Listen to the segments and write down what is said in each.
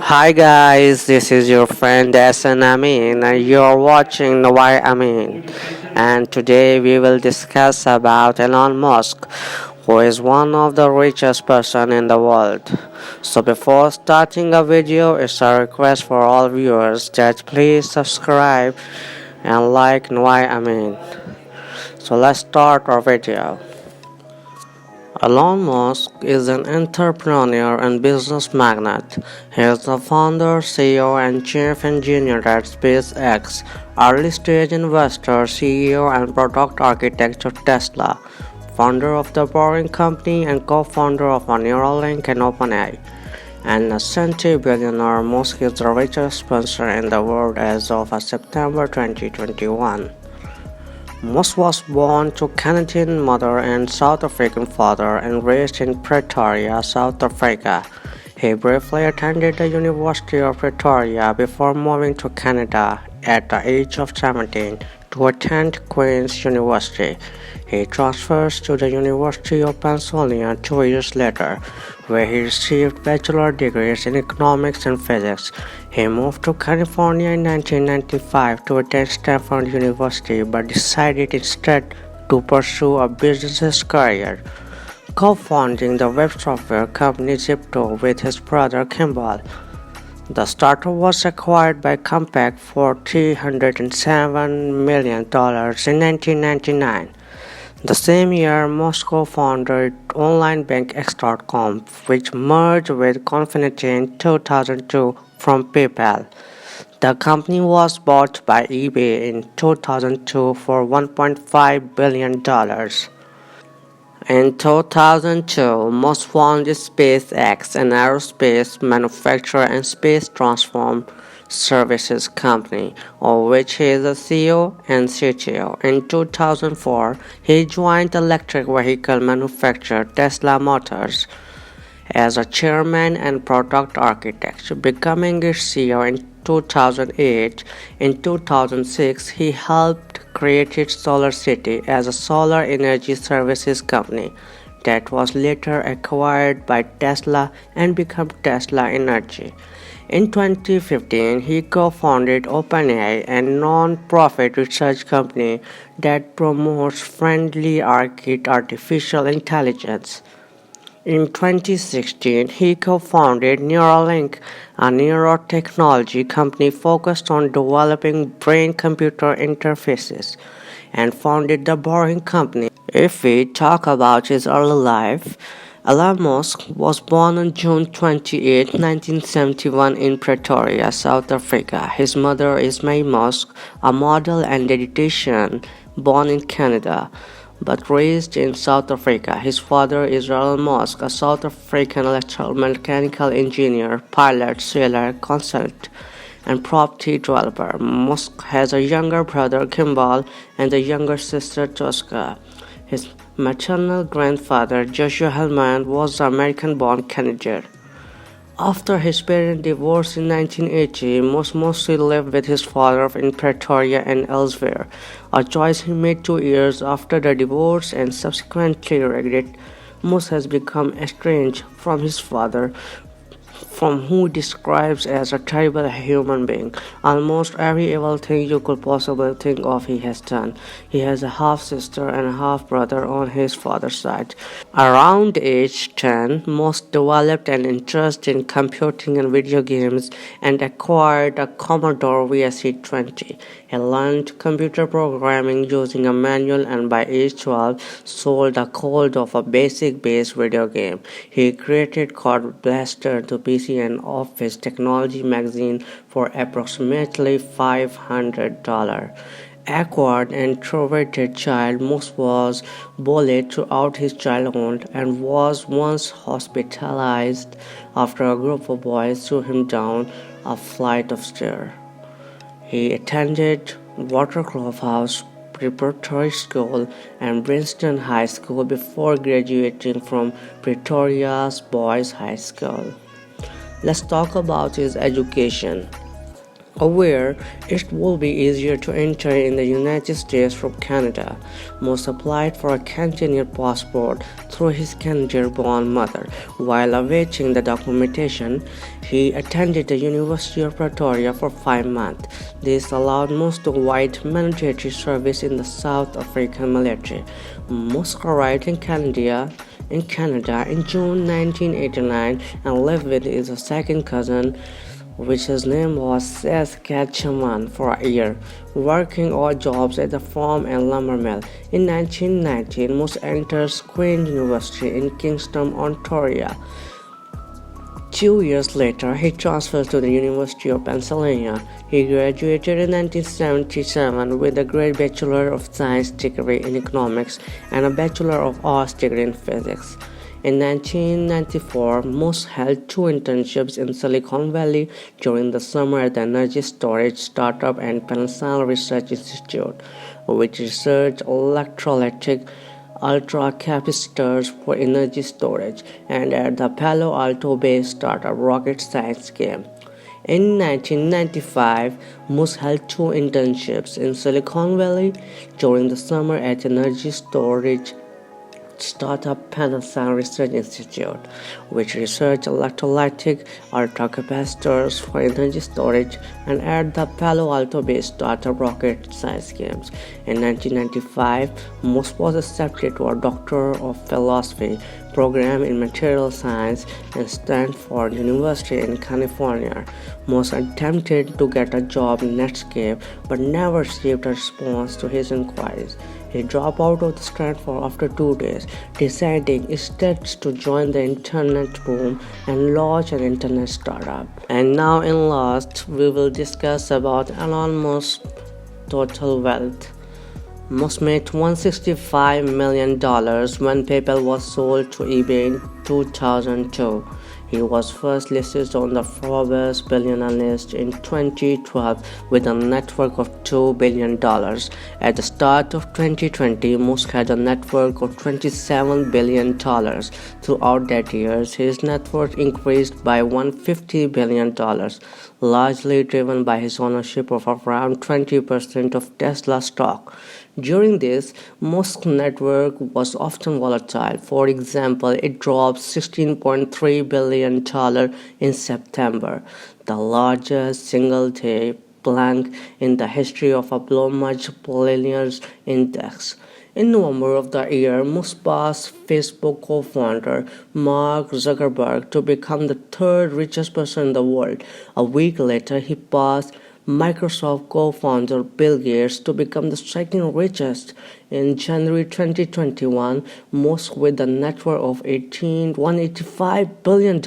Hi guys, this is your friend Amin and you're watching NAWA.E. And today we will discuss about Elon Musk, who is one of the richest person in the world. So before starting a video, it's a request for all viewers that please subscribe and like NAWA.E. So let's start our video. Elon Musk is an entrepreneur and business magnate. He is the founder, CEO, and chief engineer at SpaceX, early-stage investor, CEO, and product architect of Tesla, founder of the Boring Company, and co-founder of Neuralink and OpenAI. And a centibillionaire, Musk is the richest person in the world as of September 2021. Musk was born to Canadian mother and South African father and raised in Pretoria, South Africa. He briefly attended the University of Pretoria before moving to Canada at the age of 17 to attend Queen's University. He transfers to the University of Pennsylvania 2 years later, where he received bachelor degrees in economics and physics. He moved to California in 1995 to attend Stanford University but decided instead to pursue a business career, co-founding the web software company Zip2 with his brother Kimball. The startup was acquired by Compaq for $307 million in 1999. The same year, Musk founded online bank X.com, which merged with Confinity in 2002 from PayPal. The company was bought by eBay in 2002 for $1.5 billion. In 2002, Musk founded SpaceX, an aerospace manufacturer and space transform services company, of which he is the CEO and CTO. In 2004, he joined the electric vehicle manufacturer Tesla Motors as a chairman and product architect, becoming its CEO in 2008. In 2006, he helped create Solar City as a solar energy services company that was later acquired by Tesla and became Tesla Energy. In 2015, he co-founded OpenAI, a non-profit research company that promotes friendly artificial intelligence. In 2016, he co-founded Neuralink, a neurotechnology company focused on developing brain-computer interfaces, and founded the Boring Company. If we talk about his early life, Elon Musk was born on June 28, 1971 in Pretoria, South Africa. His mother is May Musk, a model and dietitian born in Canada, but raised in South Africa. His father is Elon Musk, a South African electromechanical engineer, pilot, sailor, consultant, and property developer. Musk has a younger brother, Kimball, and a younger sister, Tosca. His maternal grandfather, Joshua Hellman, was an American-born Canadian. After his parents divorced in 1980, Musk mostly lived with his father in Pretoria and elsewhere, a choice he made 2 years after the divorce and subsequently regret. Musk has become estranged from his father, from who describes as a terrible human being. Almost every evil thing you could possibly think of he has done. He has a half-sister and a half-brother on his father's side. Around age 10, Musk developed an interest in computing and video games and acquired a Commodore VSC-20. He learned computer programming using a manual and by age 12 sold the code of a basic-based video game. He created Code Blaster to PC and Office Technology magazine for approximately $500. Awkward and introverted child, Musk was bullied throughout his childhood and was once hospitalized after a group of boys threw him down a flight of stairs. He attended Watercliff House Preparatory School and Princeton High School before graduating from Pretoria's Boys High School. Let's talk about his education. Aware it will be easier to enter in the United States from Canada. Musk applied for a Canadian passport through his Canadian-born mother. While awaiting the documentation, he attended the University of Pretoria for 5 months. This allowed Musk to avoid military service in the South African military. Musk arrived in Canada in June 1989 and lived with his second cousin, which his name was Saskatchewan, for a year, working odd jobs at the farm and lumber mill. In 1919, Musk enters Queen University in Kingston, Ontario. 2 years later, he transferred to the University of Pennsylvania. He graduated in 1977 with a grade Bachelor of Science degree in Economics and a Bachelor of Arts degree in Physics. In 1994, Musk held 2 internships in Silicon Valley during the summer at the energy storage startup and Penn Research Institute, which researched electrolytic ultracapacitors for energy storage, and at the Palo Alto-based startup Rocket Science Game. In 1995, Musk held 2 internships in Silicon Valley during the summer at energy storage startup Penn Research Institute, which researched electrolytic ultracapacitors for energy storage, and at the Palo Alto-based startup Rocket Science Games. In 1995, Musk was accepted to a Doctor of Philosophy program in Material Science in Stanford University in California. Musk attempted to get a job in Netscape but never received a response to his inquiries. He dropped out of Stanford after 2 days, deciding instead to join the internet boom and launch an internet startup. And now in last, we will discuss about Elon Musk's total wealth. Musk made $165 million when PayPal was sold to eBay in 2002. He was first listed on the Forbes billionaire list in 2012 with a net worth of $2 billion. At the start of 2020, Musk had a net worth of $27 billion. Throughout that year, his net worth increased by $150 billion, largely driven by his ownership of around 20% of Tesla stock. During this, Musk's net worth was often volatile. For example, it dropped $16.3 billion in September, the largest single-day blank in the history of a plumage billionaires index. In November of the year, Musk passed Facebook co-founder Mark Zuckerberg to become the 3rd richest person in the world. A week later, he passed Microsoft co-founder Bill Gates to become the 2nd richest. In January 2021, Musk, with a net worth of $185 billion,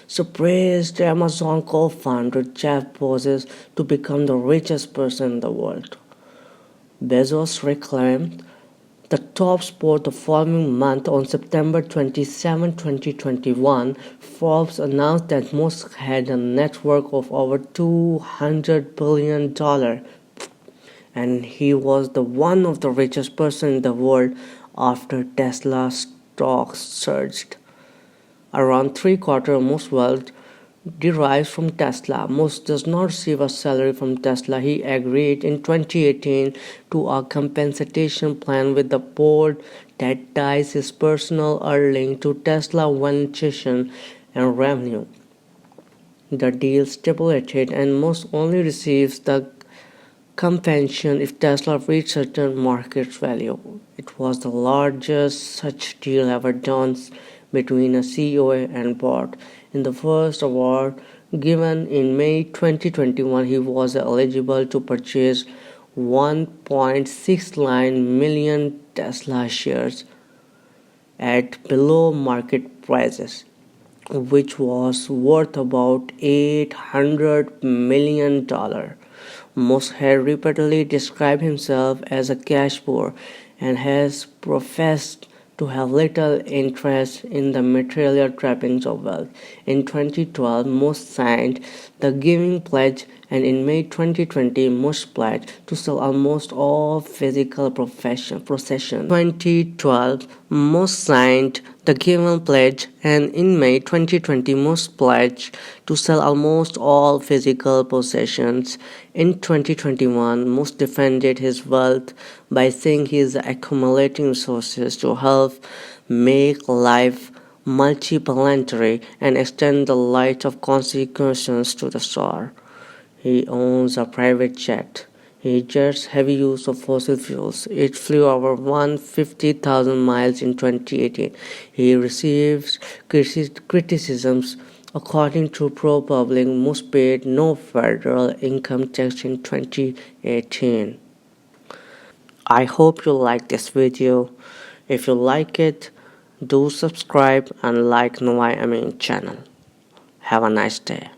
surpassed Amazon co-founder Jeff Bezos to become the richest person in the world. Bezos reclaimed the top spot the following month. On September 27, 2021, Forbes announced that Musk had a net worth of over $200 billion, and he was the one of the richest person in the world after Tesla stocks surged. Around 3/4 of Musk's wealth derives from Tesla. Musk does not receive a salary from Tesla. He agreed in 2018 to a compensation plan with the board that ties his personal earnings to Tesla valuation and revenue. The deal stipulated, and Musk only receives the compensation if Tesla reaches certain market value. It was the largest such deal ever done between a CEO and board. In the first award given in May 2021, he was eligible to purchase 1.69 million Tesla shares at below market prices, which was worth about $800 million. Musk had repeatedly described himself as a cash poor and has professed to have little interest in the material trappings of wealth. In 2012, Musk signed the Giving Pledge And in May 2020, Musk pledged to sell almost all physical possessions. In 2012, Musk signed the given pledge, and in May 2020, Musk pledged to sell almost all physical possessions. In 2021, Musk defended his wealth by saying he is accumulating resources to help make life multiplanetary and extend the light of consequences to the star. He owns a private jet. He jets heavy use of fossil fuels. It flew over 150,000 miles in 2018. He receives criticisms. According to ProPublic, Musk paid no federal income tax in 2018. I hope you like this video. If you like it, do subscribe and like NAWA.E channel. Have a nice day.